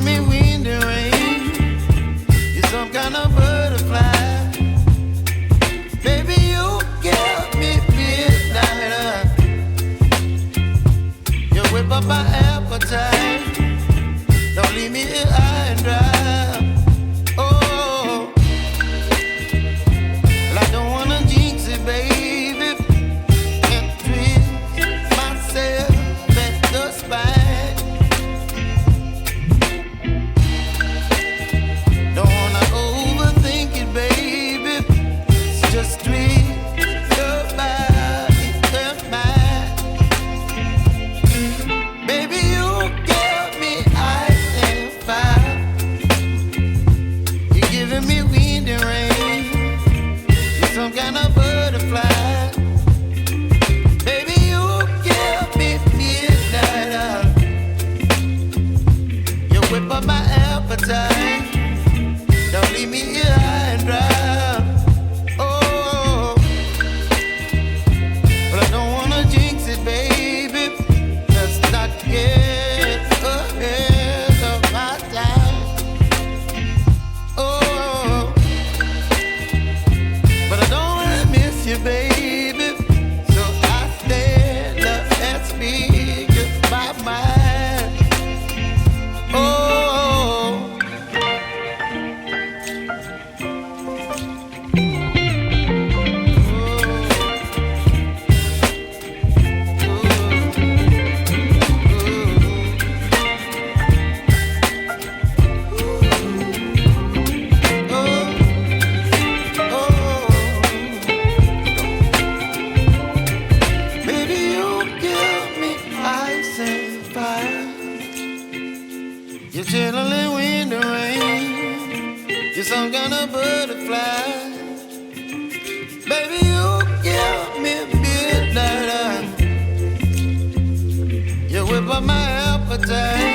giving me wind and rain. You're some kind of butterfly. Baby, you give me midnight. You whip up my appetite. Don't leave me here high and dry. Oh, well, I don't wanna jinx it, baby. Can't twist myself at the spine. Don't wanna overthink it, baby. It's just twist your body and mine. Baby, you give me ice and fire. You're giving me wind and rain. You're some kind of butterfly. Baby, you give me midnight. You whip up my appetite. Don't leave me here high and dry. Oh, but I don't wanna jinx it, baby. Let's not get ahead of my time. Oh, but I don't wanna miss you, baby. So I stand up and speak my mind. Oh. Baby, you give me ice and fire. You're chilling wind and rain. You're some kind of butterfly. Baby, you give me midnight. You whip up my appetite.